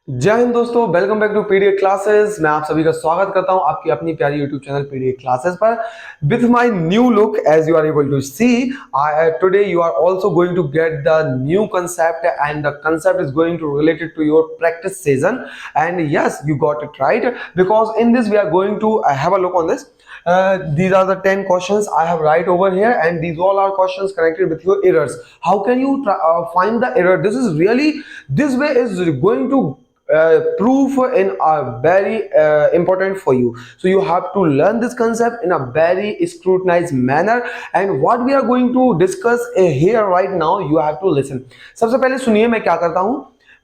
जय हिंद दोस्तों, welcome back to PDA classes. मैं आप सभी का स्वागत करता हूं आपकी अपनी प्यारी यूट्यूब चैनल पीडीए क्लासेस पर with my new look. As you are able to see today you are also going to get the new concept and the concept is going to related to your practice season. And yes, you got it right, because in this we are going to have a look on this. These are the 10 questions I have right over here, and these all are questions connected with your errors. How can you find the error? This is really, this way is going to proof in a very important for you. So you have to learn this concept in a very scrutinized manner, and what we are going to discuss here right now, you have to listen. सबसे पहले सुनिए मैं क्या करता हूं।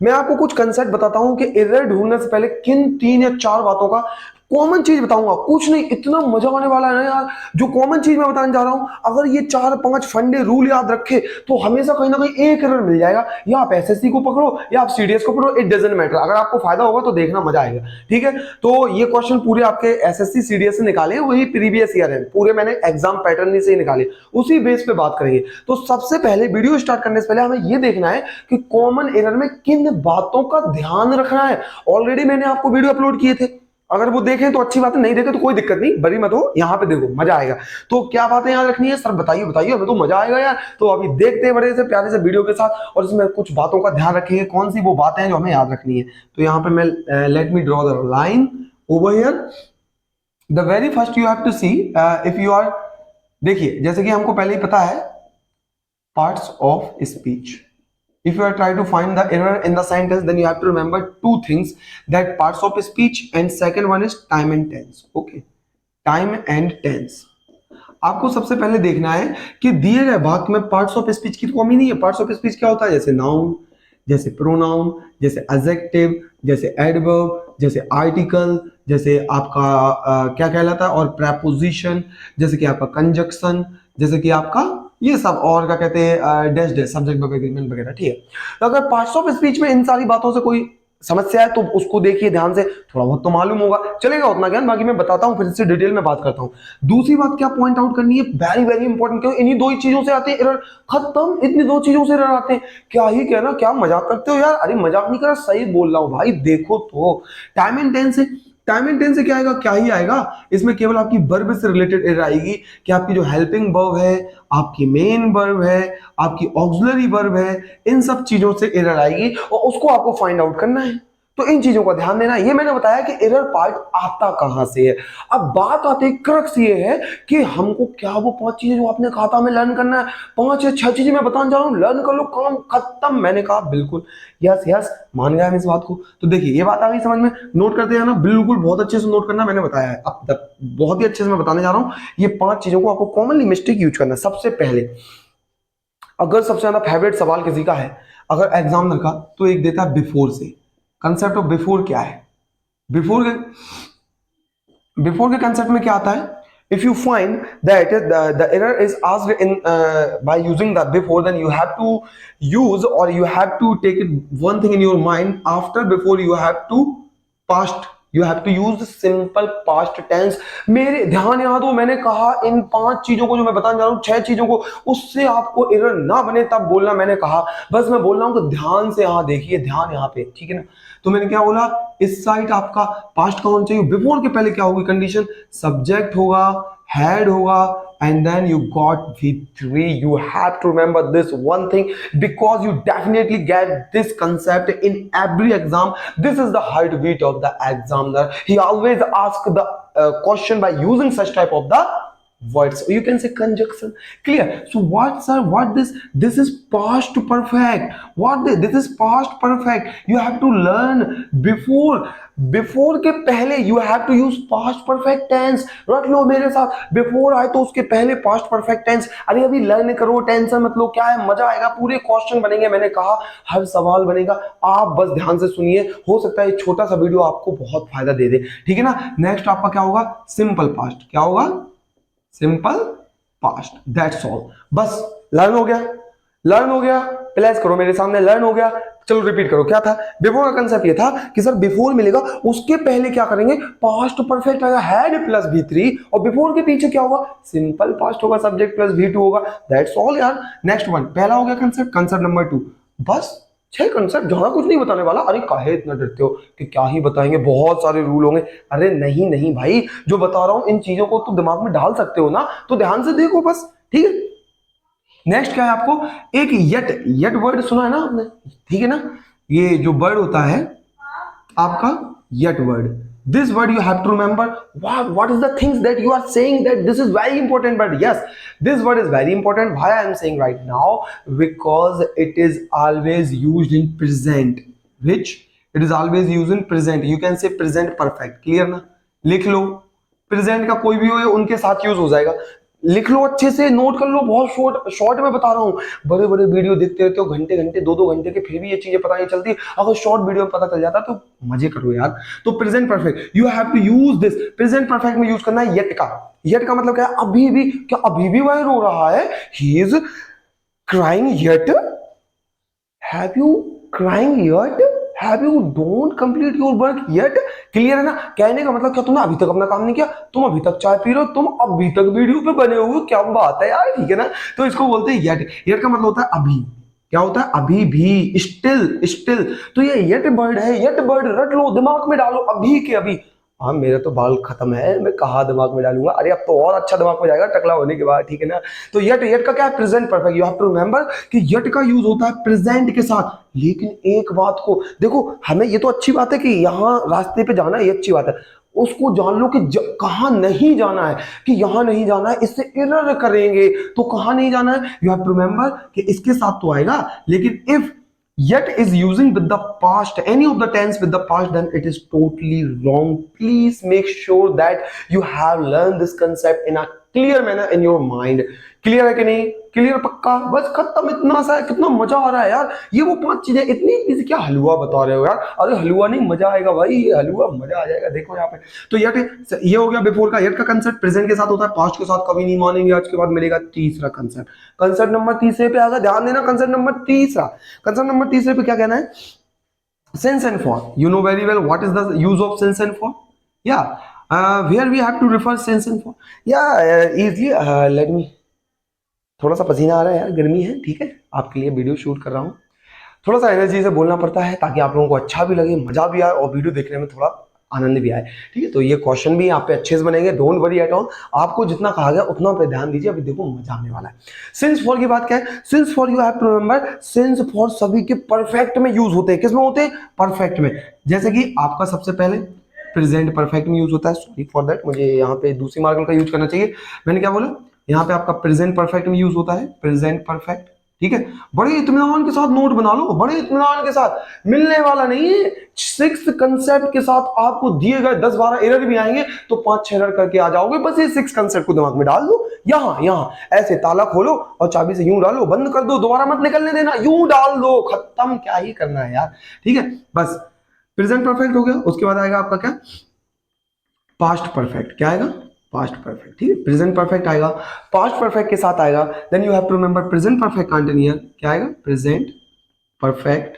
मैं आपको कुछ कंसेप्ट बताता हूं कि एरर ढूंढने से पहले किन 3 या 4 बातों का कॉमन चीज बताऊंगा। कुछ नहीं, इतना मजा आने वाला है ना यार। जो कॉमन चीज मैं बताने जा रहा हूं, अगर ये 4-5 फंडे रूल याद रखे तो हमेशा कहीं ना कहीं एक एरर मिल जाएगा। या आप एसएससी को पकड़ो या आप सीडीएस को पकड़ो, इट डजंट मैटर। अगर आपको फायदा होगा तो देखना, मजा आएगा। ठीक है, तो ये क्वेश्चन पूरे आपके एसएससी सीडीएस से निकाले, वही प्रीवियस ईयर है, पूरे मैंने एग्जाम पैटर्न से ही निकाले, उसी बेस पे बात करेंगे। तो सबसे पहले वीडियो स्टार्ट करने से पहले हमें ये देखना है कि कॉमन एरर में किन बातों का ध्यान रखना है। ऑलरेडी मैंने आपको वीडियो अपलोड किए थे, अगर वो देखें तो अच्छी बात है, नहीं देखें तो कोई दिक्कत नहीं, बरी मत हो, यहाँ पे देखो, मजा आएगा। तो क्या बातें याद रखनी है सर, बताइए बताइए, हमें तो मजा आएगा यार। तो अभी देखते हैं बड़े से प्यारे से वीडियो के साथ, और इसमें कुछ बातों का ध्यान रखेंगे, कौन सी वो बातें हैं जो हमें याद रखनी है। तो यहाँ पे मैं let me draw the line over here. The very first you have to see, if you are, देखिए जैसे कि हमको पहले ही पता है parts of speech. If you are trying to find the error in the sentence, then you have to remember two things, that parts of speech, and second one is time and tense. Okay, time and tense. आपको सबसे पहले देखना है कि दिए गए वाक्य में पार्ट्स ऑफ स्पीच की तो कमी नहीं है। पार्ट्स ऑफ स्पीच क्या होता है? जैसे नाउन, जैसे प्रोनाउन, जैसे एडजेक्टिव, जैसे एडवर्ब, जैसे आर्टिकल, जैसे आपका क्या कहलाता है, और प्रेपोजिशन, जैसे कि आपका कंजक्शन, जैसे कि आपका ये सब, और क्या कहते हैं dash dash, subject verb agreement वगैरह। ठीक है, तो अगर पार्ट्स ऑफ स्पीच में इन सारी बातों से कोई समस्या है तो उसको देखिए ध्यान से, थोड़ा बहुत तो मालूम होगा, चलेगा उतना ज्ञान, बाकी मैं बताता हूं, फिर से डिटेल में बात करता हूं। दूसरी बात क्या पॉइंट आउट करनी है, वेरी वेरी इंपॉर्टेंट, क्यों इन्हीं दो ही चीजों से आते हैं एरर, खत्म, इतनी दो चीजों से एरर आते हैं। क्या ही कहना, क्या मजाक करते हो यार? अरे मजाक नहीं कर रहा, सही बोल रहा हूं भाई। देखो तो टाइम एंड टेंस से, टाइम एंड टेंस से क्या आएगा? क्या ही आएगा, इसमें केवल आपकी वर्ब से रिलेटेड एरर आएगी कि आपकी जो हेल्पिंग वर्ब है, आपकी मेन वर्ब है, आपकी ऑक्सिलरी वर्ब है, इन सब चीजों से एरर आएगी, और उसको आपको फाइंड आउट करना है। तो इन चीजों का ध्यान देना। ये मैंने बताया कि एरर पार्ट आता कहां से है। अब बात आती है, क्रक्स ये है कि हमको क्या वो 5 चीजें जो आपने कहा था हमें लर्न करना है, 5 या 6 चीजें मैं बताने जा रहा हूं, लर्न कर लो, काम खत्म। मैंने कहा बिल्कुल, यस यस, मान गया हम इस बात को। तो देखिए ये बात आ गई समझ में, नोट करते जाना, बिल्कुल बहुत अच्छे से नोट करना, मैंने बताया है अब तक बहुत ही अच्छे से मैं बताने जा रहा हूं। ये 5 चीजों को आपको कॉमनली मिस्टेक यूज करना है। सबसे पहले, अगर सबसे ज्यादा फेवरेट सवाल किसी का है अगर एग्जामिनर का, तो एक देता है बिफोर से। कंसेप्ट ऑफ बिफोर क्या है? बिफोर के कंसेप्ट में क्या आता है? if you find that the error is asked in by using the before, then you have to use, or you have to take it one thing in your mind, after before you have to past, you have to use the simple past tense. मेरे ध्यान यहाँ दो, मैंने कहा इन 5 चीजों को जो मैं बताने जा रहा हूँ, 6 चीजों को, उससे आपको एरर ना बने तब बोलना। मैंने कहा बस मैं बोल रहा हूँ कि ध्यान से यहाँ देखिए, ध्यान यहाँ पे, ठीक है ना। तो मैंने क्या बोला, इस साइड आपका पास्ट का होना चाहिए। बिफोर के पहले क्या होगी कंडीशन? सब्जेक्ट होगा, head होगा, and then you got V3. You have to remember this one thing, because you definitely get this concept in every exam. This is the heartbeat of the examiner. He always ask the question by using such type of the words. You can say conjunction. Clear? So what sir, what this is past perfect. This is past perfect. You have to learn before के पहले you have to use past perfect tense. रख लो मेरे साथ, before आए तो उसके पहले past perfect tense. अरे अभी लर्न करो, टेंशन मत लो, क्या है, मजा आएगा, पूरे क्वेश्चन बनेंगे, मैंने कहा हर सवाल बनेगा। आप बस ध्यान से सुनिए, हो सकता है छोटा सा वीडियो आपको बहुत फायदा दे दे, ठीक है ना। नेक्स्ट आपका क्या होगा? Simple past. क्या होगा? Simple past, that's all. बस लर्न हो गया, लर्न हो गया, प्लेस करो मेरे सामने, लर्न हो गया। चलो रिपीट करो, क्या था बिफोर का कंसेप्ट? ये था कि सर बिफोर मिलेगा, उसके पहले क्या करेंगे? पास्ट परफेक्ट आएगा, हैड प्लस V3, और बिफोर के पीछे क्या होगा? सिंपल पास्ट होगा, सब्जेक्ट प्लस V2 होगा, दैट्स ऑल यार। नेक्स्ट वन, पहला हो गया कंसेप्ट। कंसेप्ट नंबर 2, बस 6 कंसेप्ट, ज्यादा कुछ नहीं बताने वाला। अरे काहे इतना डरते हो कि क्या ही बताएंगे, बहुत सारे रूल होंगे। अरे नहीं नहीं भाई, जो बता रहा हूं इन चीजों को तो दिमाग में डाल सकते हो ना, तो ध्यान से देखो बस, ठीक है। नेक्स्ट क्या है आपको, एक यट, यट वर्ड सुना है ना आपने, ठीक है ना। ये जो वर्ड होता है आपका yet word, this word you have to remember what is the things that you are saying, that this is very important. But yes, this word is very important. Why I am saying right now, because it is always used in present, which it is always used in present. You can say present perfect, clear ना, लिख लो। Present का कोई भी हो उनके साथ use हो जाएगा, लिख लो अच्छे से, नोट कर लो। बहुत शॉर्ट शॉर्ट में बता रहा हूँ, बड़े बड़े वीडियो देखते रहते हो घंटे घंटे, 2-2 घंटे के, फिर भी ये चीजें पता नहीं चलती। अगर शॉर्ट वीडियो में पता चल जाता तो मजे करो यार। तो present perfect, you have to use this. Present perfect में यूज करना है येट का। येट का मतलब क्या है, अभी भी, क्या अभी भी वह रो रहा है, he is crying yet, have you crying yet, have you don't complete your work yet. Clear है ना, कहने का मतलब क्या, तुमने अभी तक अपना काम नहीं किया, तुम अभी तक चाय पी रहे हो, तुम अभी तक वीडियो पे बने हुए, क्या बात है यार, ठीक है ना। तो इसको बोलते हैं येट। येट का मतलब होता है अभी, क्या होता है, अभी भी, स्टिल, स्टिल। तो ये येट वर्ड है, येट वर्ड रट लो, दिमाग में डालो, अभी के अभी। हाँ मेरे तो बाल खत्म है, मैं कहाँ दिमाग में डालूंगा, अरे अब तो और अच्छा दिमाग में जाएगा टकला होने के बाद, ठीक है ना। तो येट, येट का क्या है, present perfect. You have to remember कि येट का यूज होता है प्रेजेंट के साथ। लेकिन एक बात को देखो, हमें ये तो अच्छी बात है कि यहाँ रास्ते पे जाना है, ये अच्छी बात है। उसको जान लो कि कहाँ नहीं जाना है, कि यहाँ नहीं जाना है, इससे एरर करेंगे तो कहाँ नहीं जाना है। यू हैव टू रिमेंबर कि इसके साथ तो आएगा, लेकिन if yet is using with the past, any of the tense with the past, then it is totally wrong. Please make sure that you have learned this concept in a clear manner in your mind. Clear है कि नहीं, clear पक्का, बस खत्म, इतना सा है। कितना मजा आ रहा है यार, ये वो 5 चीजें इतनी इजी, क्या हलवा बता रहे हो यार, अरे हलवा नहीं, मजा आएगा भाई, ये हलवा मजा आ जाएगा। देखो यहाँ पे, तो येट ये हो गया बिफोर का। येट का कंसेप्ट प्रेजेंट के साथ होता है, पास्ट के साथ कभी नहीं मानेंगे। आज के बाद मिलेगा तीसरा कंसेप्ट, कंसेप्ट नंबर तीसरे पे आएगा, ध्यान देना, कंसेप्ट नंबर तीसरा। कंसेप्ट नंबर तीसरे पे क्या कहना है, since and for. You know very well what is the use of since and for. Yeah, where we have to refer since and for. Yeah, easily, let me, थोड़ा सा पसीना आ रहा है यार, गर्मी है, ठीक है, आपके लिए वीडियो शूट कर रहा हूँ, थोड़ा सा एनर्जी से बोलना पड़ता है ताकि आप लोगों को अच्छा भी लगे, मजा भी आए और वीडियो देखने में थोड़ा आनंद भी आए, ठीक है। तो ये क्वेश्चन भी यहाँ पे अच्छे से बनेंगे, डोंट वरी एट ऑल। आपको जितना कहा गया उतना पे ध्यान दीजिए, अभी देखो मजा आने वाला है। सिंस फॉर की बात क्या है, since for you have to remember, since for सभी के परफेक्ट में यूज होते हैं। किस में होते हैं, परफेक्ट में। जैसे कि आपका सबसे पहले प्रेजेंट परफेक्ट में यूज होता है, सॉरी फॉर दैट, मुझे यहाँ पे दूसरी मार्कर का यूज करना चाहिए, मैंने क्या बोला, यहाँ पे आपका प्रेजेंट परफेक्ट में यूज होता है, प्रेजेंट परफेक्ट, ठीक है। बड़े इत्मीनान के साथ नोट बना लो, बड़े इत्मीनान के साथ, मिलने वाला नहीं है। 6 कंसेप्ट के साथ आपको दिए गए 10-12 एरर भी आएंगे तो 5-6 एरर करके आ जाओगे। बस ये 6 कंसेप्ट को दिमाग में डाल दो, यहाँ ऐसे ताला खोलो और चाबी से यूं डालो, बंद कर दो, दोबारा मत निकलने देना, यूं डाल दो, खत्म, क्या ही करना है यार, ठीक है। बस प्रेजेंट परफेक्ट हो गया, उसके बाद आएगा आपका क्या, पास्ट परफेक्ट। क्या आएगा, पास्ट परफेक्ट, ठीक है। प्रेजेंट परफेक्ट आएगा, पास्ट परफेक्ट के साथ आएगा, then you have to remember present perfect continuous. क्या आएगा, प्रेजेंट परफेक्ट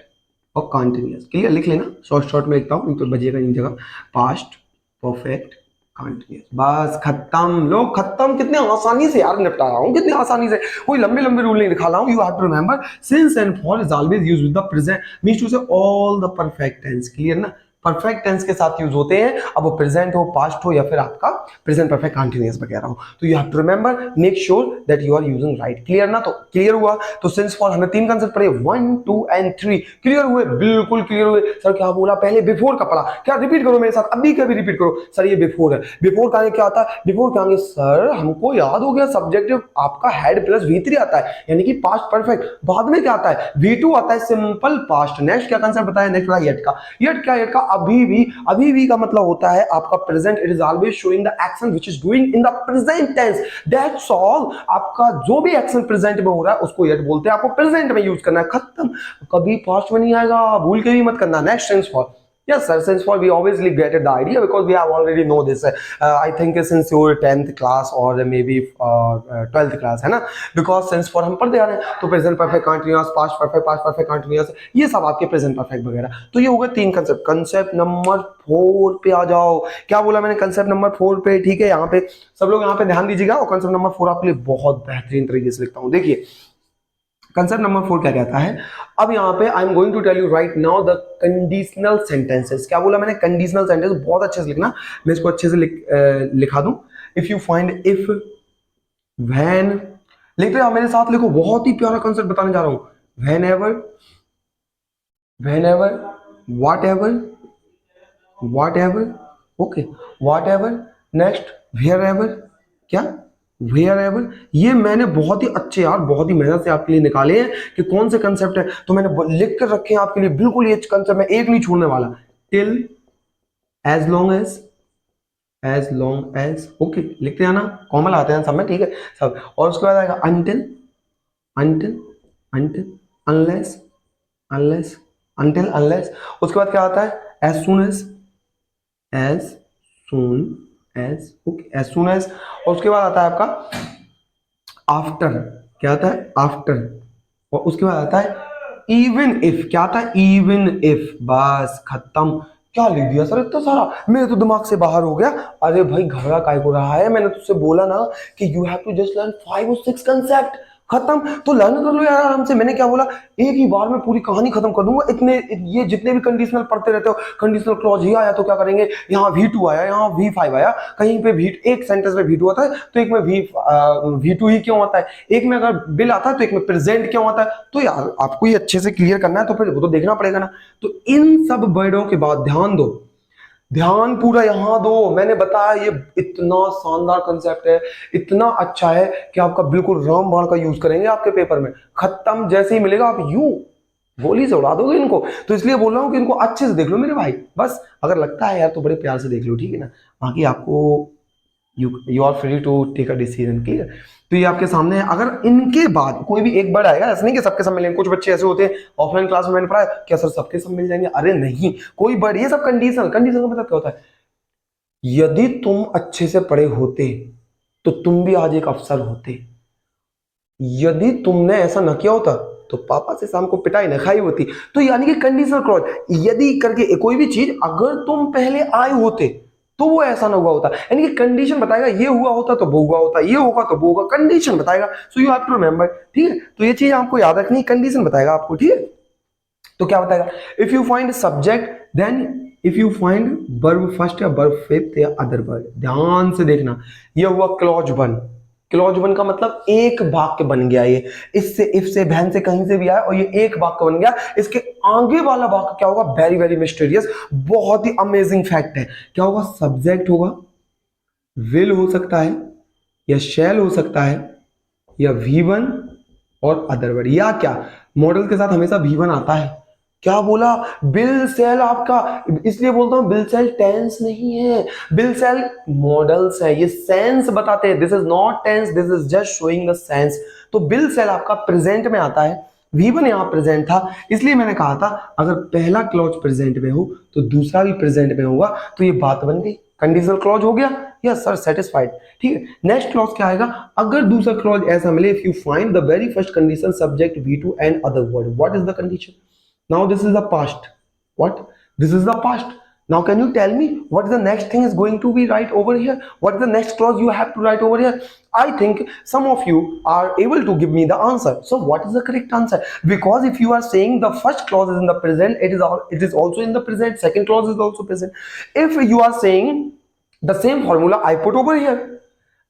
और कंटिन्यूअस। क्लियर, लिख लेना, शॉर्ट में लिखता हूं तो बजेगा इन जगह, पास्ट परफेक्ट कंटिन्यूअस। बस खत्म, लोग खत्म। कितने आसानी से यार निपटा रहा हूं, कितने आसानी से, कोई लंबे लंबे रूल नहीं दिखा रहा हूं। You have to remember since and for is always used with the present, means to say all the perfect tense. Clear ना, परफेक्ट टेंस के साथ यूज होते हैं, अब वो प्रेजेंट हो, पास्ट हो, या फिर आपका प्रेजेंट परफेक्ट कंटीन्यूअस वगैरह हो। तो you have to remember, make sure that you are using right. Clear ना, तो क्लियर हुआ। तो सिंस फॉर हमें 3 कंसेप्ट पढ़े, 1, 2 एंड 3। क्लियर हुए, बिल्कुल क्लियर हुए। सर क्या बोला, पहले बिफोर का पढ़ा, क्या रिपीट करो मेरे साथ, अभी कभी रिपीट करो। सर ये बिफोर है, बिफोर का क्या आता है, बिफोर क्या आगे, सर हमको याद हो गया, सब्जेक्टिव आपका हेड प्लस V3 आता है, यानी कि पास्ट परफेक्ट। बाद में क्या आता है, V2 आता है, सिंपल पास्ट। नेक्स्ट क्या कंसेप्ट बताया, नेक्स्ट वाला येट का। येट क्या, येट का अभी भी का मतलब होता है आपका present, it is always showing the action which is doing in the present tense, that's all. आपका जो भी एक्शन प्रेजेंट में हो रहा है उसको येट बोलते हैं, आपको प्रेजेंट में यूज करना है, खत्म। कभी पास्ट में नहीं आएगा, भूल के भी मत करना। Next tense for, yes sir, since for we obviously get the idea because we have already know this, I think since your 10th class or maybe 12th class है ना, because since for हम पढ़ते आ रहे हैं, तो present perfect continuous, past perfect continuous, ये सब आपके present perfect वगैरह। तो ये हो गए 3 कंसेप्ट। कंसेप्ट नंबर 4 पे आ जाओ। क्या बोला मैंने, कंसेप्ट नंबर 4 पे, ठीक है। यहाँ पे सब लोग यहाँ पे ध्यान दीजिएगा, और कंसेप्ट नंबर 4 आपके लिए बहुत बेहतरीन तरीके से लिखता हूँ। देखिए कंसेप्ट नंबर 4 क्या कहता है, अब यहाँ पे I am going to tell you right now the conditional sentences. क्या बोला मैंने, कंडीशनल सेंटेंस, बहुत अच्छे से लिखना, मैं इसको अच्छे से लिखा दूं। If you find, if, when, लिखते आप मेरे साथ लिखो, बहुत ही प्यारा कंसेप्ट बताने जा रहा हूं। Whenever, whenever, whatever, whatever, okay, whatever, next wherever, क्या, वेयर एवर। ये मैंने बहुत ही अच्छे यार, बहुत ही मेहनत से आपके लिए निकाले हैं कि कौन से कंसेप्ट है, तो मैंने लिख कर रखे हैं आपके लिए, बिल्कुल ये कंसेप्ट मैं एक नहीं छोड़ने वाला। Till, as long as, as long as, okay, लिखते हैं ना, कॉमन आते हैं सब में, ठीक है सब। और उसके बाद आएगा until, until, until, unless, unless, until, unless. उसके बाद क्या आता है, as soon as, as soon as, okay, as soon as. और उसके बाद आता है आपका आफ्टर, क्या आता है, आफ्टर। और उसके बाद आता है इवन इफ, क्या आता है, इवन इफ। बस खत्म। क्या लिख दिया सर इतना सारा, मेरे तो दिमाग से बाहर हो गया। अरे भाई घबरा काय को रहा है, मैंने तुझसे बोला ना कि you have to just learn 5 और 6 कंसेप्ट, खत्म। तो लर्न कर लो यार आराम से। मैंने क्या बोला, एक ही बार में पूरी कहानी खत्म कर दूंगा। इतने ये जितने भी कंडीशनल पढ़ते रहते हो, कंडीशनल क्लॉज ये आया तो क्या करेंगे, यहाँ V2 आया, यहाँ V5 आया, कहीं पे V, एक सेंटेंस में V2 आता है तो एक में V2 ही क्यों आता है, एक में अगर बिल आता है तो एक में प्रेजेंट क्यों आता है। तो यार आपको ये अच्छे से क्लियर करना है तो फिर वो तो देखना पड़ेगा ना। तो इन सब वर्डों के बाद ध्यान दो, ध्यान पूरा यहां दो। मैंने बताया ये इतना शानदार कंसेप्ट है, इतना अच्छा है कि आपका बिल्कुल रामबाण का यूज करेंगे आपके पेपर में। खत्म जैसे ही मिलेगा आप यूं गोली से उड़ा दोगे इनको। तो इसलिए बोल रहा हूं कि इनको अच्छे से देख लो मेरे भाई। बस अगर लगता है यार तो बड़े प्यार से देख लो, ठीक है ना। बाकी आपको you are free to take a decision, ठीक है। तो ये आपके सामने है। अगर इनके बाद कोई भी एक वर्ड आएगा, ऐसा नहीं कि सबके सब मिलेंगे। कुछ बच्चे ऐसे होते हैं ऑफलाइन क्लास में मैंने पढ़ा है, क्या सर सबके सब मिल जाएंगे, अरे नहीं, कोई वर्ड, ये सब कंडीशनल। कंडीशनल का मतलब क्या होता है, यदि तुम अच्छे से पढ़े होते तो तुम भी आज एक अफसर होते, यदि तुमने ऐसा न किया होता तो पापा से शाम को पिटाई न खाई होती। तो यानी कि कंडीशनल क्लॉज, यदि करके कोई भी चीज अगर तुम पहले आए होते तो वो ऐसा ना हुआ होता, यानी कि कंडीशन बताएगा ये हुआ होता तो वो हुआ होता, ये होगा तो वो होगा, कंडीशन बताएगा। So you have to remember, ठीक है। तो ये चीज आपको याद रखनी, कंडीशन बताएगा आपको, ठीक है। तो क्या बताएगा, if you find subject then, if you find verb first या वर्ब फिफ्थ या अदर वर्ड। ध्यान से देखना, ये हुआ क्लॉज 1। क्लॉज 1 का मतलब एक वाक्य बन गया ये, इससे, इफ से, वैन से, कहीं से भी आया और ये एक वाक्य बन गया। इसके आगे वाला वाक्य क्या होगा, वेरी वेरी मिस्टीरियस, बहुत ही अमेजिंग फैक्ट है। क्या होगा, सब्जेक्ट होगा, विल हो सकता है या शैल हो सकता है या V1 और अदर वर्ड, या क्या मॉडल के साथ हमेशा V1 आता है। क्या बोला, बिल सेल आपका, इसलिए बोलता हूं बिल सेल टेंस नहीं है, बिल सेल मॉडल्स है, ये सेंस बताते हैं। This is not tense, this is just showing the sense. तो बिल सेल आपका प्रेजेंट में आता है, V1 यहां प्रेजेंट था, इसलिए मैंने कहा था अगर पहला क्लॉज प्रेजेंट में हो तो दूसरा भी प्रेजेंट में होगा, तो ये बात बन गई, कंडीशनल क्लॉज हो गया। यस सर, सेटिस्फाइड, ठीक है। नेक्स्ट क्लॉज क्या आएगा, अगर दूसरा क्लॉज ऐसा मिले, if you find the very first condition subject V2 and other word, what is the condition. Now this is the past. What? This is the past. Now can you tell me what the next thing is going to be right over here? What is the next clause you have to write over here? I think some of you are able to give me the answer. So what is the correct answer? Because if you are saying the first clause is in the present, it is also in the present. Second clause is also present. If you are saying the same formula I put over here,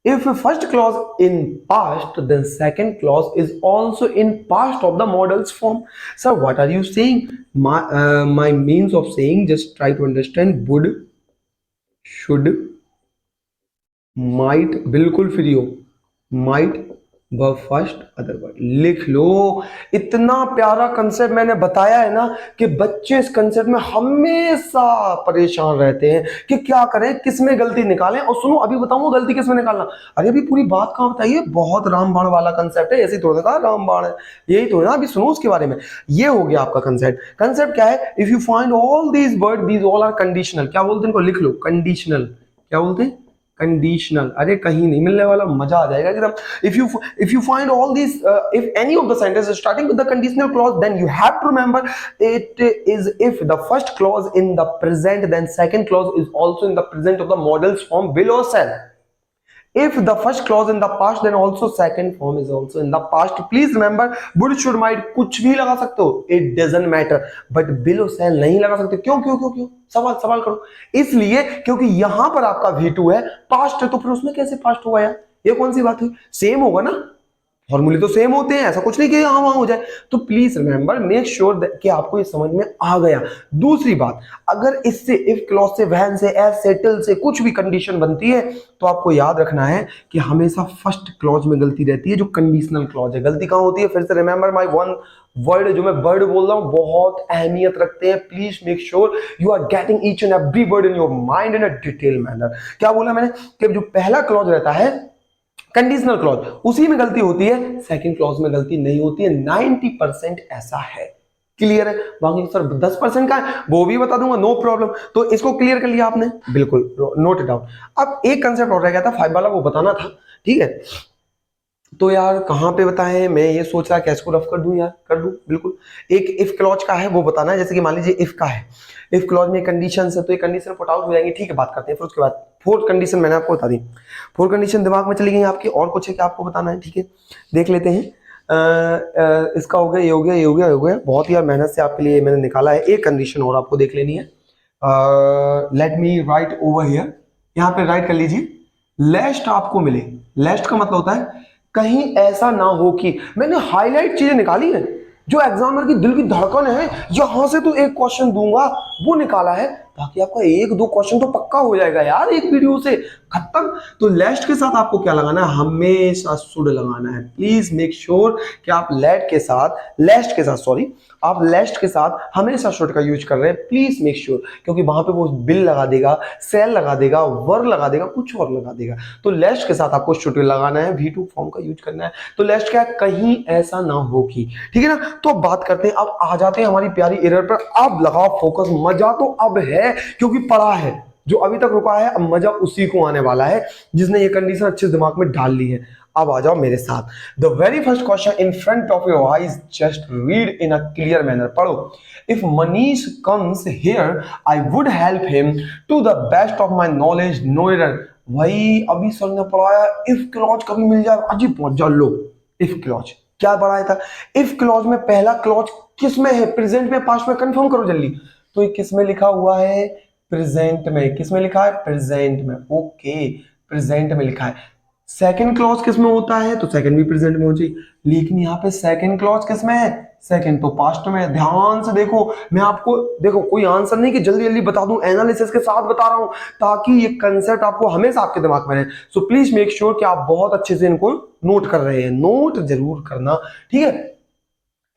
if first clause in past, then second clause is also in past of the model's form. Sir, what are you saying? My means of saying, just try to understand, would, should, might, बिल्कुल free हो, might, verb first, other word, लिख लो। इतना प्यारा concept मैंने बताया है ना कि बच्चे इस कंसेप्ट में हमेशा परेशान रहते हैं कि क्या करें, किस में गलती निकालें। और सुनो अभी बताऊंगा गलती किस में निकालना। अरे अभी पूरी बात कहाँ बताइए, बहुत रामबाण वाला कंसेप्ट है, ऐसे थोड़ा कहा रामबाण है, यही थोड़ा ना, अभी सुनो उसके बारे में। ये हो गया आपका कंसेप्ट। कंसेप्ट क्या है, if you find all these word, these all are conditional. क्या बोलते हैं इनको, लिख लो, कंडीशनल। क्या बोलते हैं, कंडीशनल। अरे कहीं नहीं मिलने वाला, मजा आ जाएगा एकदम। if you find all these if any of the sentences starting with the conditional clause, then you have to remember it is if the first clause in the present, then second clause is also in the present of the model's form will or shall. If the first clause in the past, then also second form is also in the past. Please remember, would, should, might कुछ भी लगा सकते हो, it doesn't matter, but will और shall नहीं लगा सकते। क्यों क्यों क्यों क्यों? सवाल करो। इसलिए क्योंकि यहां पर आपका V2 है, पास्ट है, तो फिर उसमें कैसे पास्ट होगा यार? ये कौन सी बात हुई? सेम होगा ना, फॉर्मूले तो सेम होते हैं, ऐसा कुछ नहीं कि यहां वहां हो जाए। तो प्लीज रिमेंबर, मेक श्योर कि आपको ये समझ में आ गया। दूसरी बात, अगर इससे इफ क्लॉज से, वैन से, एज से, टिल से कुछ भी कंडीशन बनती है तो आपको याद रखना है कि हमेशा फर्स्ट क्लॉज में गलती रहती है, जो कंडीशनल क्लॉज है। गलती कहां होती है? फिर से रिमेंबर माई वन वर्ड, जो मैं वर्ड बोल रहा हूं बहुत अहमियत रखते हैं। Please make sure you are getting each and every word in your mind in a detail manner. क्या बोला मैंने? कि जो पहला क्लॉज रहता है कंडीशनल क्लॉज, उसी में गलती होती है, सेकंड क्लॉज में गलती नहीं होती है। 90% ऐसा है। क्लियर है? बाकी सर 10% का है, वो भी बता दूंगा, नो प्रॉब्लम। तो इसको क्लियर कर लिया आपने? बिल्कुल, नोट इट आउट। अब एक कंसेप्ट और रह गया था, 5 वाला, वो बताना था। ठीक है, तो यार कहां पे बताएं? मैं ये सोच रहा कैसे को रफ कर दूं यार, कर दूं बिल्कुल। एक इफ क्लॉज का है, वो बताना है। जैसे कि मान लीजिए इफ का है, इफ क्लॉज में कंडीशन है, तो ये कंडीशन पुट आउट हो जाएंगे। ठीक है, बात करते हैं। फिर उसके बाद फोर्थ कंडीशन मैंने आपको बता दी। फोर्थ कंडीशन दिमाग में चली गई आपकी, और कुछ है कि आपको बताना है? ठीक है, देख लेते हैं। इसका हो गया, ये हो गया, ये हो गया, ये हो गया। बहुत ही यार मेहनत से आपके लिए मैंने निकाला है। एक कंडीशन और आपको देख लेनी है। Let me right over here, यहाँ पे राइट कर लीजिए। लेस्ट आपको मिले, लेस्ट का मतलब होता है कहीं ऐसा ना हो कि, मैंने हाईलाइट चीजें निकाली है, जो एग्जामिनर की दिल की धड़कन है, यहां से तो एक क्वेश्चन दूंगा, वो निकाला है, ताकि आपका 1-2 क्वेश्चन तो पक्का हो जाएगा यार एक वीडियो से खत्म। तो लेस्ट के साथ आपको क्या लगाना है? हमेशा शुड लगाना है। प्लीज मेक श्योर कि आप लेट के साथ, लेस्ट के साथ, सॉरी, आप लेस्ट के साथ हमेशा शुड का यूज कर रहे हैं। प्लीज मेक श्योर, क्योंकि वहां पे वो बिल लगा देगा, सेल लगा देगा, वर लगा देगा, कुछ और लगा देगा। तो लेस्ट के साथ आपको शुड लगाना है, V2 फॉर्म का यूज करना है। तो लेस्ट क्या है? कहीं ऐसा ना हो कि, ठीक है ना। तो अब बात करते हैं, अब आ जाते हैं हमारी प्यारी एरर पर। अब लगाओ फोकस, मजा तो अब है, क्योंकि पढ़ा है, जो अभी तक रुका है, अब मजा उसी को आने वाला है जिसने ये कंडीशन अच्छे दिमाग में डाल ली है। अब आ जाओ मेरे साथ। The very first question in front of your eyes, just read in a clear manner. पढ़ो। If Manish comes here, I would help him to the best of my knowledge, no error. भाई अभी सर ने पढ़ाया, if clause कभी मिल जाए अजीब पहुंच जाओ। लो, इफ क्लॉज क्या पढ़ाया था? इफ क्लॉज में पहला क्लॉज किस में है? प्रेजेंट में, पास्ट में? कंफर्म करो जल्दी। तो ये किस में लिखा हुआ है? प्रेजेंट में। किस में लिखा है? प्रेजेंट में। ओके, प्रेजेंट में लिखा है। सेकंड क्लॉज किस में होता है? तो सेकंड भी प्रेजेंट में हो जाए, लेकिन यहाँ पे सेकंड क्लॉज किस में है? सेकंड तो पास्ट में है। ध्यान से देखो, मैं आपको, देखो कोई आंसर नहीं कि जल्दी जल्दी बता दूं, एनालिसिस के साथ बता रहा हूं, ताकि ये कंसेप्ट आपको हमेशा आपके दिमाग में रहे। सो प्लीज मेक श्योर कि आप बहुत अच्छे से इनको नोट कर रहे हैं, नोट जरूर करना, ठीक है।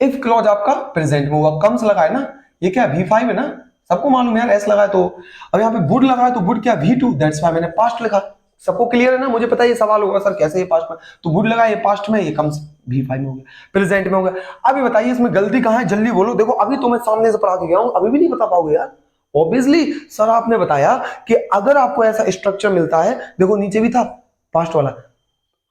इफ क्लॉज आपका प्रेजेंट में हुआ, कम्स लगा है ना, ये क्या V5 है ना, सबको मालूम है यार, एस लगा है। तो अब यहाँ पे वुड लगा है, तो वुड क्या? V2, दैट्स व्हाई मैंने पास्ट लिखा। सबको क्लियर है ना? मुझे पता है ये सवाल होगा सर कैसे ये पास्ट में, तो वुड लगा, ये पास्ट में, ये कम्स V5 में हो गया, प्रेजेंट में हो गया। अभी बताइए इसमें गलती कहां है? जल्दी बोलो। देखो अभी तो मैं सामने से पढ़ा के गया हूं, अभी भी नहीं बता पाओगे यार। ऑब्वियसली सर आपने बताया कि अगर आपको ऐसा स्ट्रक्चर मिलता है, देखो नीचे भी था पास्ट वाला,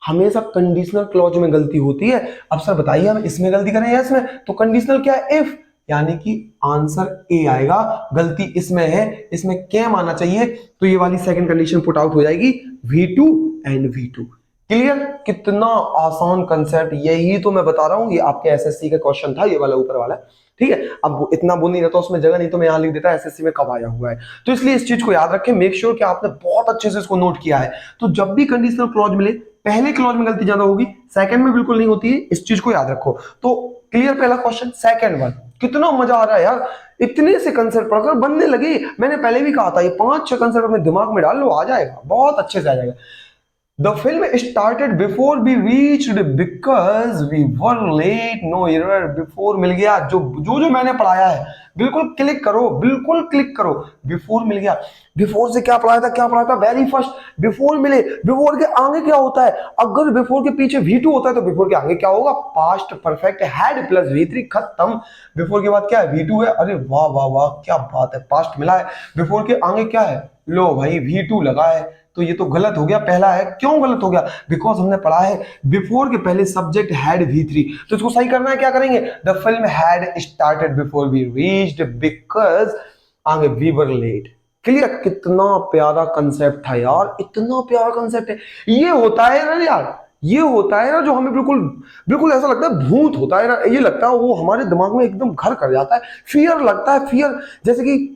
हमेशा कंडीशनल क्लॉज में गलती होती है। अब सर बताइए हम इसमें गलती करें या इसमें? तो कंडीशनल क्या है? इफ, यानी कि आंसर ए आएगा। गलती इसमें है, इसमें कैम आना चाहिए, तो ये वाली सेकंड कंडीशन पुट आउट हो जाएगी, V2 एंड V2। क्लियर? कितना आसान कंसेप्ट, यही तो मैं बता रहा हूं, ये आपके एसएससी का क्वेश्चन था, ये वाला ऊपर वाला, ठीक है। अब इतना बोल नहीं रहता उसमें जगह, नहीं तो मैं यहां लिख देता एसएससी में कब आया हुआ है। तो इसलिए इस चीज को याद रखें, मेक श्योर कि आपने बहुत अच्छे से इसको नोट किया है। तो जब भी कंडीशनल क्लॉज मिले, पहले क्लॉज में गलती ज्यादा होगी, सेकंड में बिल्कुल नहीं होती है, इस चीज को याद रखो। तो क्लियर पहला क्वेश्चन। सेकंड वन, कितना मजा आ रहा है यार, इतने से कंसेप्ट पढ़कर बनने लगे। मैंने पहले भी कहा था, ये 5-6 कंसेप्ट अपने दिमाग में डाल लो, आ जाएगा, बहुत अच्छे से आ जाएगा। The film started before we reached because we were late, no error, before मिल गया। जो मैंने पढ़ाया है बिल्कुल क्लिक करो, बिल्कुल क्लिक करो। बिफोर मिल गया, बिफोर से क्या पढ़ाया था, क्या पढ़ाया था? वेरी फर्स्ट बिफोर मिले। बिफोर के आगे क्या होता है? अगर बिफोर के पीछे V2 होता है तो बिफोर के आगे क्या होगा? Past perfect, had plus V3, खत्म। बिफोर के बाद क्या है? V2 है। अरे वाह वाह वाह, क्या बात है, पास्ट मिला है। बिफोर के आगे क्या है? लो भाई V2 लगा है, तो ये तो गलत हो गया, पहला है। क्यों गलत हो गया? बिकॉज हमने पढ़ा है बिफोर के पहले सब्जेक्ट हैड V3, तो इसको सही करना है, क्या करेंगे? The film had started before we reached because आगे वी वर लेट। क्लियर? कितना प्यारा कंसेप्ट था यार, इतना प्यारा कंसेप्ट है। ये होता है ना यार, ये होता है ना जो हमें बिल्कुल बिल्कुल ऐसा लगता है भूत होता है ना, ये लगता है वो हमारे दिमाग में एकदम घर कर जाता है। फियर लगता है, फियर। जैसे कि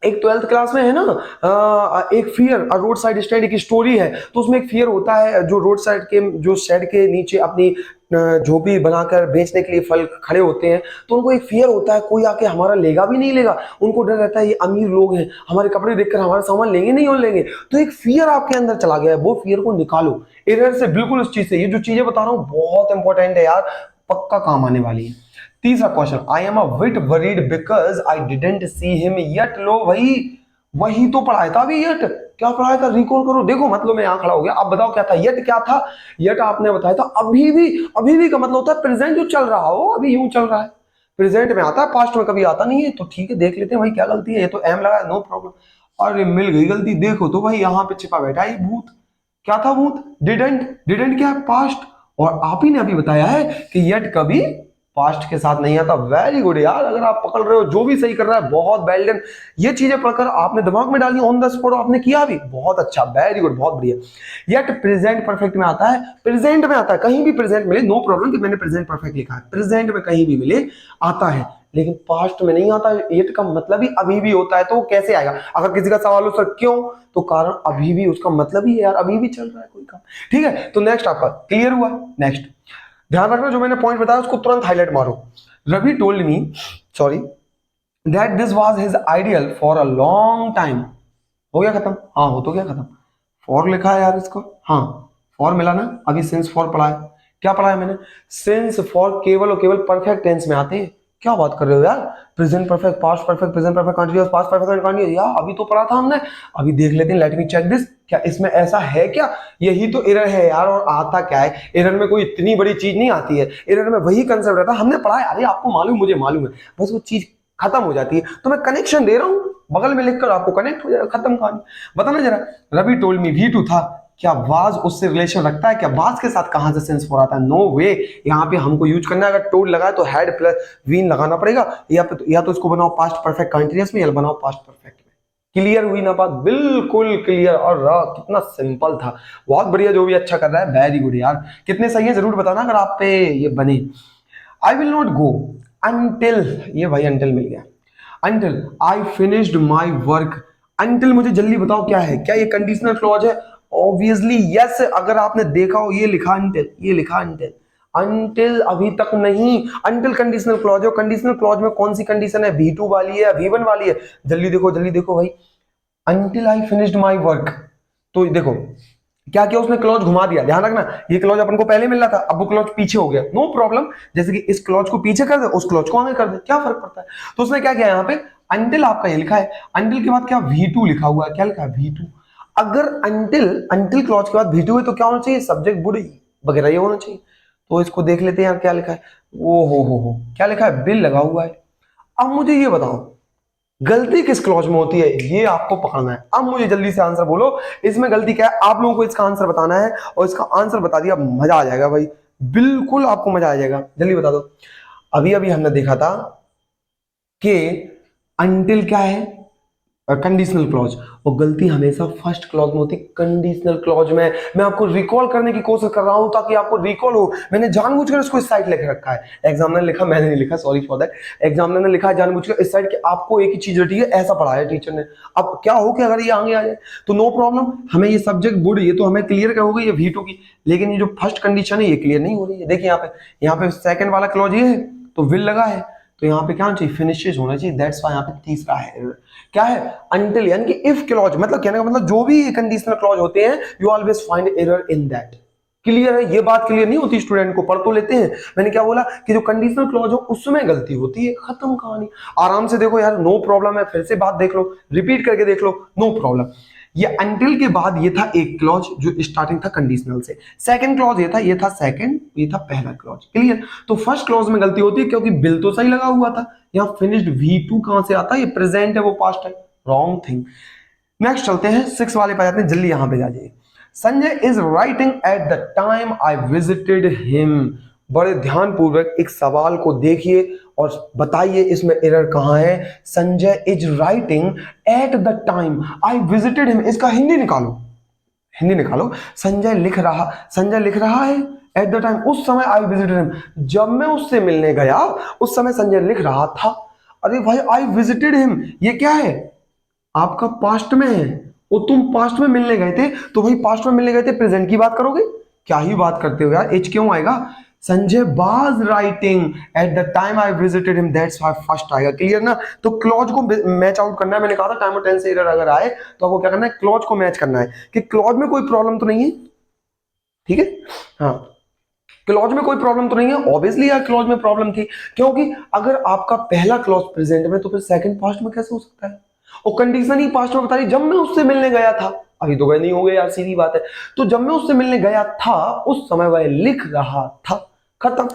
एक 12th क्लास में है ना, एक फियर रोड साइड स्टैंड की स्टोरी है, तो उसमें एक फियर होता है जो रोड साइड के जो शेड के नीचे अपनी झोपड़ी बनाकर बेचने के लिए फल खड़े होते हैं, तो उनको एक फियर होता है कोई आके हमारा लेगा भी नहीं लेगा। उनको डर रहता है ये अमीर लोग हैं, हमारे कपड़े देखकर हमारा सामान लेंगे नहीं और लेंगे। तो एक फियर आपके अंदर चला गया है, वो फियर को निकालो एरर से, बिल्कुल उस चीज से। ये जो चीजें बता रहा हूँ बहुत इंपॉर्टेंट है यार, पक्का काम आने वाली है। तीसरा question, I am a bit worried because I didn't see him yet. लो भाई, वही तो पढ़ाया था अभी, येट क्या पढ़ाया था, रिकॉल करो। देखो मतलब मैं यहां खड़ा हो गया, अब बताओ क्या था येट, क्या था येट? आपने बताया था अभी भी। अभी भी का मतलब होता है प्रेजेंट जो चल रहा हो, अभी यूं चल रहा है। प्रेजेंट में आता है, पास्ट में कभी आता नहीं है। तो ठीक है, देख लेते हैं भाई क्या गलती है। ये तो एम लगा, नो प्रॉब्लम। अरे मिल गई गलती, देखो तो भाई यहाँ पे छिपा बैठा है भूत। क्या था भूत? डिडंट। डिडंट क्या है? पास्ट। और आप ही ने अभी बताया है कि येट कभी पास्ट के साथ नहीं आता। वेरी गुड यार, अगर आप पकड़ रहे हो, जो भी सही कर रहा है बहुत वेल डन। ये चीजें पढ़कर आपने दिमाग में डाली ऑन द स्पॉट, आपने किया भी बहुत अच्छा, वेरी गुड, बहुत बढ़िया। येट प्रेजेंट परफेक्ट में आता है, प्रेजेंट में आता है, कहीं भी प्रेजेंट मिले, नो प्रॉब्लम कि मैंने प्रेजेंट परफेक्ट लिखा है, प्रेजेंट में कहीं भी मिले आता है, लेकिन पास्ट में नहीं आता। येट का मतलब ही अभी भी होता है, तो वो कैसे आएगा? अगर किसी का सवाल हो सर क्यों, तो कारण अभी भी, उसका मतलब ही है यार अभी भी चल रहा है कोई काम। ठीक है, तो नेक्स्ट आपका क्लियर हुआ। नेक्स्ट ध्यान रखना, जो मैंने पॉइंट बताया उसको तुरंत हाईलाइट मारो। Ravi told me, sorry, that this was his ideal for a long time. हो गया खत्म? हाँ, हो तो गया खत्म। फॉर लिखा है यार इसको, हाँ फॉर मिला ना, अभी सिंस फॉर पढ़ा है। क्या पढ़ा है मैंने? सिंस फॉर केवल और केवल परफेक्ट टेंस में आते हैं। क्या बात कर रहे हो यार? Present perfect, past perfect, present perfect continuous, past perfect continuous, यार अभी तो पढ़ा था हमने। अभी देख लेते हैं, लेट मी चेक दिस। क्या इसमें ऐसा है क्या? यही तो एरर है यार। और आता क्या है एरर में? कोई इतनी बड़ी चीज नहीं आती है एरर में, वही कंसेप्ट रहता है, हमने पढ़ा है। अरे आपको मालूम, मुझे मालूम है, बस वो चीज खत्म हो जाती है। तो मैं कनेक्शन दे रहा हूं, बगल में लिखकर आपको कनेक्ट हो जाएगा, खत्म कहानी। बताना जरा, रवि टोल्ड मी, भी टू था, क्या वाज उससे रिलेशन रखता है क्या? वाज के साथ कहां से सेंस फॉर आता है? नो वे। यहाँ पे हमको यूज करना है, अगर टोल्ड लगाए तो हैड प्लस वीन लगाना पड़ेगा, या तो इसको बनाओ पास्ट परफेक्ट कंटीन्यूअस में, या बनाओ पास्ट परफेक्ट में। क्लियर हुई ना बात? बिल्कुल क्लियर। और कितना सिंपल था, बहुत बढ़िया। जो भी अच्छा कर रहा है वेरी गुड यार। कितने सही है जरूर बताना अगर आप पे ये बने। I will not go until, ये भाई अंटिल मिल गया, until I finished my work. Until मुझे जल्दी बताओ क्या है? क्या ये कंडीशनल क्लॉज है? Obviously yes. अगर आपने देखा हो, ये लिखा अंटिल, ये लिखा अंटिल, अंटिल अभी तक नहीं। अंटिल कंडीशनल क्लॉज है। कंडीशनल क्लॉज में कौन सी कंडीशन है? V2 वाली है या V1 वाली है? जल्दी देखो भाई। Until I finished my work, तो देखो क्या किया उसने, क्लॉज घुमा दिया। ध्यान रखना, ये क्लॉज अपन को पहले मिल रहा था, अब वो क्लॉज पीछे हो गया, नो प्रॉब्लम। जैसे कि इस क्लॉज को पीछे कर दे, उस क्लॉज को आगे कर दे, क्या फर्क पड़ता है? तो उसने क्या किया यहाँ पे, अंटिल आपका ये लिखा है, अंटिल के बाद क्या V2 लिखा हुआ है, क्या लिखा है V2। अगर अंटिल अंटिल क्लॉज के बाद V2 है तो क्या होना चाहिए? सब्जेक्ट वुड वगैरह ये होना चाहिए। तो इसको देख लेते हैं यार क्या लिखा है। ओ हो, क्या लिखा है? बिल लगा हुआ है। अब मुझे ये बताओ गलती किस क्लॉज में होती है, ये आपको पकड़ना है। अब मुझे जल्दी से आंसर बोलो, इसमें गलती क्या है? आप लोगों को इसका आंसर बताना है, और इसका आंसर बता दिया मजा आ जाएगा भाई, बिल्कुल आपको मजा आ जाएगा। जल्दी बता दो। अभी अभी हमने देखा था कि अंटिल क्या है? Conditional clause. और गलती हमेशा फर्स्ट क्लॉज में होती है, कंडीशनल क्लॉज में। मैं आपको रिकॉल करने की कोशिश कर रहा हूं ताकि आपको रिकॉल हो। मैंने जानबूझकर इसको इस साइड लिख रखा है, एग्जामिनर ने लिखा, मैंने नहीं लिखा, सॉरी फॉर दैट। एग्जामिनर ने लिखा है जानबूझकर इस साइड कि आपको एक ही चीज रटी है, ऐसा पढ़ाया है टीचर ने। अब क्या हो कि अगर ये आगे आ जाए तो नो प्रॉब्लम, हमें ये सब्जेक्ट बुड, ये तो हमें क्लियर हो गई है V2 की, लेकिन ये जो फर्स्ट कंडीशन है ये क्लियर नहीं हो रही है। देखिए यहाँ पे सेकंड वाला क्लॉज ये है, तो विल लगा है, तो यहाँ पे क्या होना चाहिए? फिनिशेस होना चाहिए। दैट्स व्हाई यहाँ पे तीसरा है, क्या है? अंटिल, यानी कि इफ क्लॉज, मतलब कहने का मतलब जो भी कंडीशनल क्लॉज होते हैं you always find error in that. Clear है? ये बात क्लियर नहीं होती स्टूडेंट को, पढ़ तो लेते हैं। मैंने क्या बोला कि जो कंडीशनल क्लॉज हो उसमें गलती होती है, खत्म कहानी। आराम से देखो यार, नो प्रॉब्लम है, फिर से बात देख लो, रिपीट करके देख लो, नो प्रॉब्लम। ये अंटिल के बाद ये था एक क्लॉज जो स्टार्टिंग था कंडीशनल से, सेकंड क्लॉज ये था सेकंड, ये था पहला क्लॉज। क्लियर? तो फर्स्ट क्लॉज में गलती होती है क्योंकि बिल तो सही लगा हुआ था। यहाँ फिनिश्ड V2 कहां से आता है? ये प्रेजेंट है, वो पास्ट है, रॉन्ग थिंग। नेक्स्ट चलते हैं, 6 वाले पे जाते हैं, जल्दी यहां पे जाइए। Sanjay is writing at the time I visited him. बड़े ध्यान पूर्वक एक सवाल को देखिए और बताइए इसमें एरर कहां है। Sanjay is writing at the time I visited him, इसका हिंदी निकालो, हिंदी निकालो। संजय लिख रहा है एट द टाइम, उस समय आई विजिटेड हिम, जब मैं उससे मिलने गया उस समय संजय लिख रहा था। अरे भाई आई विजिटेड हिम ये क्या है, आपका पास्ट में है, वो तुम पास्ट में मिलने गए थे, तो भाई पास्ट में मिलने गए थे, प्रेजेंट की बात करोगे, क्या ही बात करते हो यार, एच क्यों आएगा। Sanjay was writing at the time I visited him, that's why first आएगा। क्लियर ना। तो क्लॉज को मैच आउट करना है, मैंने कहा था टाइम और टेंस से एरर अगर आए तो आपको क्या करना है, क्लॉज को मैच करना है कि क्लॉज में कोई प्रॉब्लम तो नहीं है। ठीक है, हाँ क्लॉज में कोई प्रॉब्लम तो नहीं है। ऑब्वियसली यार क्लॉज में प्रॉब्लम थी, क्योंकि अगर आपका पहला क्लॉज प्रेजेंट में तो फिर सेकंड पास्ट में कैसे हो सकता है। और कंडीशन ही पास्ट में बता रही, जब मैं उससे मिलने गया था, अभी तो गए नहीं हो गए यार, सीधी बात है। तो जब मैं उससे मिलने गया था उस समय वह लिख रहा था, खत्म,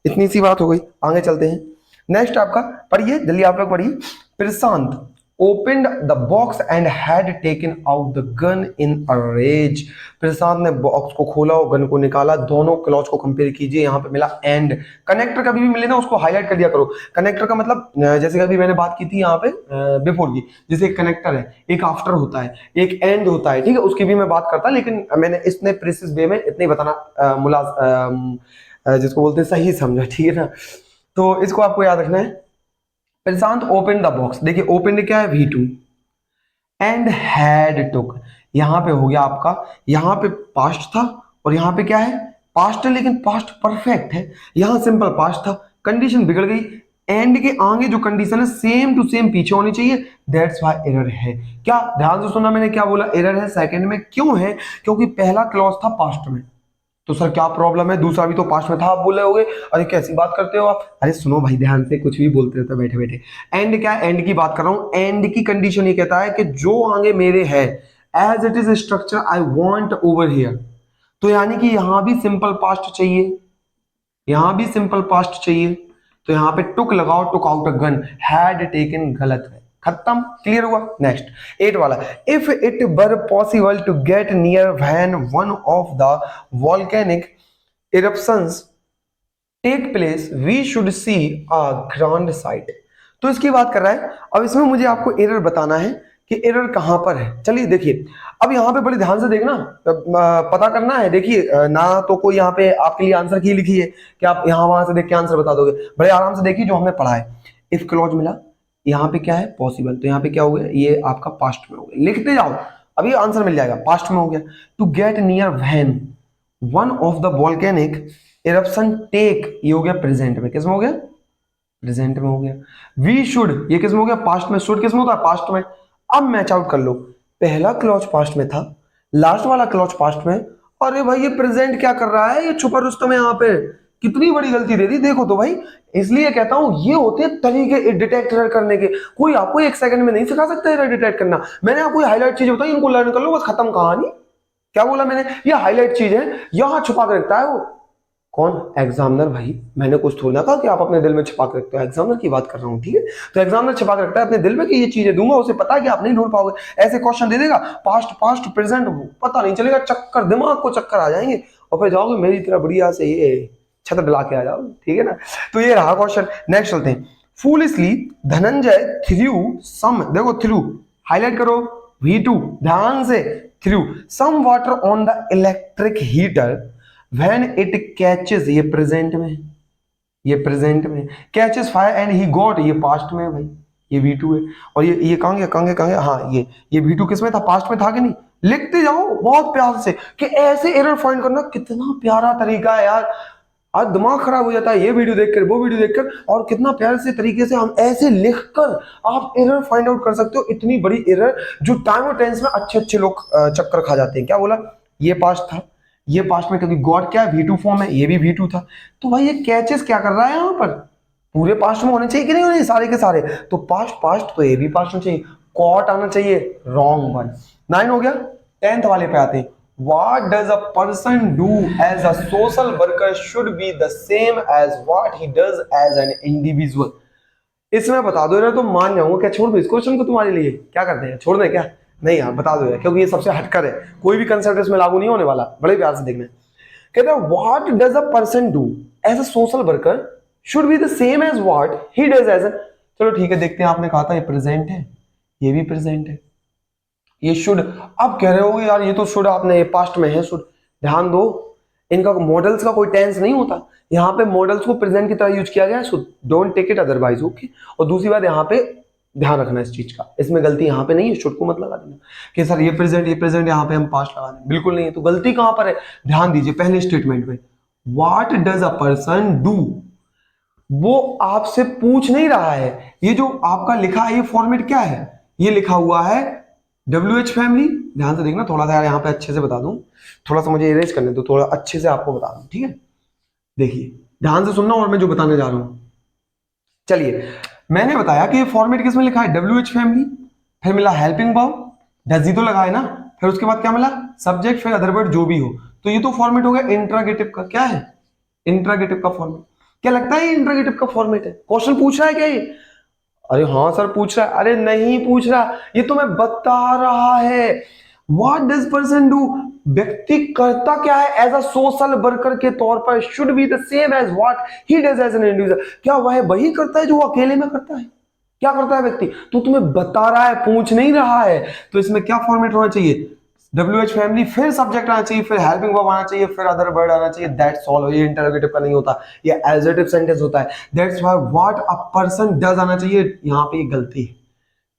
इतनी सी बात हो गई। आगे चलते हैं, नेक्स्ट आपका पढ़िए, जल्दी आप लोग पढ़िए। प्रशांत opened the box and had taken out the gun in a rage। प्रशांत ने बॉक्स को खोला और गन को निकाला। दोनों क्लॉज को कंपेयर कीजिए, यहाँ पे मिला एंड। कनेक्टर कभी भी मिले ना उसको हाईलाइट कर दिया करो। कनेक्टर का मतलब जैसे कभी मैंने बात की थी यहाँ पे बिफोर की, जैसे एक कनेक्टर है, एक आफ्टर होता है, एक एंड होता है, ठीक है, उसकी भी मैं बात करता, लेकिन मैंने इतने प्रिसिस वे में इतने बताना जिसको बोलते हैं सही समझा, ठीक है ना। तो इसको आपको याद रखना है। प्रशांत ओपन द बॉक्स, देखिए ओपन क्या है, V2 एंड हैड टुक, यहां पे हो गया आपका, यहां पे पास्ट था और यहां पे क्या है, पास्ट है, लेकिन पास्ट परफेक्ट है, यहां सिंपल पास्ट था, कंडीशन बिगड़ गई। एंड के आगे जो कंडीशन है सेम टू सेम पीछे होनी चाहिए, दैट्स व्हाई एरर है। क्या ध्यान से सुनना, मैंने क्या बोला, एरर है सेकंड में, क्यों है, क्योंकि पहला क्लॉज था पास्ट में। तो सर क्या प्रॉब्लम है, दूसरा भी तो पास्ट में था, आप बोले होगे अरे कैसी बात करते हो आप। अरे सुनो भाई ध्यान से, कुछ भी बोलते रहते बैठे बैठे। एंड क्या, एंड की बात कर रहा हूं। एंड की कंडीशन ये कहता है कि जो आगे मेरे है as it is structure I want over here, तो यानी कि यहां भी सिंपल पास्ट चाहिए, यहां भी सिंपल पास्ट चाहिए, तो यहां पे टुक लगाओ, took out a gun, had taken गलत है, खत्म, क्लियर हुआ। नेक्स्ट 8 वाला, if it were possible to get near when one of the volcanic eruptions take place we should see a grand sight. तो इसकी बात कर रहा है। अब इसमें मुझे आपको एरर बताना है कि एरर कहां पर है। चलिए देखिए, अब यहां पे बड़े ध्यान से देखना, पता करना है। देखिए ना तो कोई यहाँ पे आपके लिए आंसर की लिखी है कि आप यहां वहां से देख के आंसर बता दोगे, बड़े आराम से देखिए जो हमने पढ़ा है। इफ क्लॉज मिला, यहाँ पे क्या है, पॉसिबल, तो यहाँ पे क्या हो गया, ये आपका पास्ट में हो गया, लिखते जाओ अभी आंसर मिल जाएगा, पास्ट में हो गया। To get near when one of the volcanic eruption take, ये हो गया प्रेजेंट में, किसमें हो गया, प्रेजेंट में हो गया। वी शुड, ये किसमें हो गया, पास्ट में। शुड किसमें होता है, पास्ट में। अब मैच आउट कर लो, पहला क्लॉज पास्ट में था, लास्ट वाला क्लॉज पास्ट में। अरे भाई ये प्रेजेंट क्या कर रहा है, ये छुपा रुस्तम है यहाँ पे, कितनी बड़ी गलती दे दी, देखो तो भाई। इसलिए कहता हूं ये होते हैं तरीके डिटेक्ट करने के, कोई आपको एक सेकंड में नहीं सिखा सकता है डिटेक्ट करना। मैंने आपको हाईलाइट चीज बताई, इनको लर्न कर लो, बस खत्म कहानी। क्या बोला मैंने, ये हाईलाइट चीज है, यहां छुपा कर रखता है वो कौन, एग्जामिनर। भाई मैंने कुछ थोड़ा ना कहा कि आप अपने दिल में छिपा के रखते हो, एग्जामिनर की बात कर रहा हूँ, ठीक है। तो एग्जामिनर छिपा के रखता है अपने दिल में कि ये चीजें दूंगा, उसे पता है कि आप नहीं ढूंढ पाओगे। ऐसे क्वेश्चन दे देगा, पास्ट पास्ट प्रेजेंट पता नहीं चलेगा, चक्कर, दिमाग को चक्कर आ जाएंगे और फिर जाओगे मेरी तरह बढ़िया से ये छत डला के आ जाओ, ठीक है ना। तो ये रहा क्वेश्चन। नेक्स्ट चलते हैं। फूलिशली धनंजय थ्रू सम, देखो थ्रू हाईलाइट करो, V2 ध्यान से, through some water on the electric heater when it catches, ये प्रेजेंट में, ये प्रेजेंट में, catches fire and he got, ये पास्ट में है भाई, ये V2 है। और ये कहां गया, कहां गया, कहां गया, हाँ ये V2 किस में था, पास्ट में था कि नहीं। लिखते जाओ बहुत प्यार से कि ऐसे एरर फाइंड करना कितना प्यारा तरीका है यार। आज दिमाग खराब हो जाता है ये वीडियो देखकर, वो वीडियो देखकर, और कितना प्यारे से तरीके से हम ऐसे लिखकर आप एरर फाइंड आउट कर सकते हो। इतनी बड़ी एरर जो टाइम और टेंस में अच्छे अच्छे लोग चक्कर खा जाते हैं। क्या बोला, ये पास्ट था, ये पास्ट में, क्योंकि गॉड क्या है, V2 फॉर्म है, ये भी V2 था। तो भाई ये कैचेस क्या कर रहा है यहाँ पर, पूरे पास्ट में होने चाहिए कि नहीं होने, सारे के सारे। तो पास्ट पास्ट, तो ये भी पास्ट में चाहिए, कॉट आना चाहिए, रॉन्ग वन। 9 हो गया। 10th वाले पे आते हैं। What does a person do as a social worker should be the same as what he does as an individual। इसमें बता दो यार, तो मान जाऊंगा। क्या छोड़ दो इस क्वेश्चन को तुम्हारे लिए, क्या करते हैं, छोड़ दें क्या, नहीं यार बता दो यार, क्योंकि ये सबसे हटकर है, कोई भी कंसेप्ट इसमें लागू नहीं होने वाला, बड़े प्यार से देखना। कहते हैं what does a person do as a social worker should be the same as what he does as an, चलो ठीक है देखते हैं, आपने कहा था ये प्रेजेंट है, ये भी प्रेजेंट है, ये शुड, अब कह रहे हो यार ये तो शुड आपने पास्ट में है शुड, ध्यान दो इनका मॉडल्स का कोई टेंस नहीं होता, यहाँ पे मॉडल्स को प्रेजेंट की तरह यूज किया गया है should, don't take it otherwise, okay. और दूसरी बात यहाँ पे ध्यान रखना इस चीज का, इसमें गलती यहाँ पे नहीं है, शुड को मत लगा देना कि सर ये प्रेजेंट यहाँ पे हम पास्ट लगा दें, बिल्कुल नहीं है। तो गलती कहां पर है, ध्यान दीजिए पहले स्टेटमेंट में, what does a person do, वो आपसे पूछ नहीं रहा है, ये जो आपका लिखा है ये फॉर्मेट क्या है, ये लिखा हुआ है WH फैमिली, ध्यान से देखना थोड़ा सा यार, यहाँ पे अच्छे से बता दूं, थोड़ा सा मुझे इरेज करने दो, थोड़ा अच्छे से आपको बता दूं, ठीक है। देखिए ध्यान से सुनना और मैं जो बताने जा रहा हूं, चलिए मैंने बताया कि ये फॉर्मेट किसमें लिखा है, WH फैमिली, फिर मिला हेल्पिंग वर्ब, डज ही तो लगा है ना, फिर उसके बाद क्या मिला, सब्जेक्ट, फिर अदर वर्ड जो भी हो, तो ये तो फॉर्मेट हो गया इंट्रागेटिव का, क्या है, इंट्रागेटिव का फॉर्मेट। क्या लगता है ये इंट्रागेटिव का फॉर्मेट है, क्वेश्चन पूछ रहा है क्या ये, अरे हाँ सर पूछ रहा है, अरे नहीं पूछ रहा, ये तो मैं बता रहा है। व्हाट डज पर्सन डू, व्यक्ति करता क्या है एज अ सोशल वर्कर के तौर पर, should be the same as what he does as an individual, क्या वह वही करता है जो वो अकेले में करता है, क्या करता है व्यक्ति, तो तुम्हें बता रहा है, पूछ नहीं रहा है। तो इसमें क्या फॉर्मेट होना चाहिए, WH फैमिली, फिर सब्जेक्ट आना चाहिए, फिर हेल्पिंग वर्ब आना चाहिए, फिर अदर वर्ड आना चाहिए, दैट्स ऑल। ये इंटरोगेटिव का नहीं होता, ये एडजेक्टिव सेंटेंस होता है, that's why what a person does आना चाहिए, यहाँ पे ये गलती है।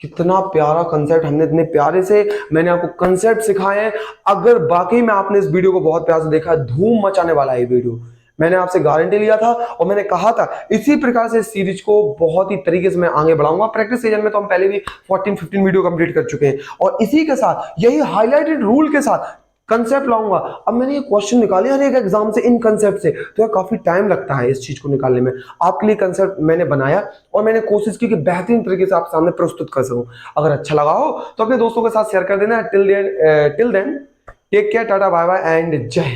कितना प्यारा कंसेप्ट, हमने इतने प्यारे से मैंने आपको कंसेप्ट सिखाए हैं, अगर बाकी में आपने इस वीडियो को बहुत प्यार से देखा, धूम मचाने वाला है ये वीडियो, मैंने आपसे गारंटी लिया था और मैंने कहा था इसी प्रकार से इस सीरीज को बहुत ही तरीके से मैं आगे बढ़ाऊंगा। प्रैक्टिस सीजन में तो हम पहले भी 14-15 वीडियो कंप्लीट कर चुके हैं और इसी के साथ यही हाईलाइटेड रूल के साथ कंसेप्ट लाऊंगा। अब मैंने ये क्वेश्चन निकाले हर एक एग्जाम से इन कंसेप्ट से, तो यार काफी टाइम लगता है इस चीज को निकालने में, आपके लिए कंसेप्ट मैंने बनाया और मैंने कोशिश की कि बेहतरीन तरीके से आप सामने प्रस्तुत कर सकूं। अगर अच्छा लगा हो तो अपने दोस्तों के साथ शेयर कर देना। Till then take care, tata bye bye and जय।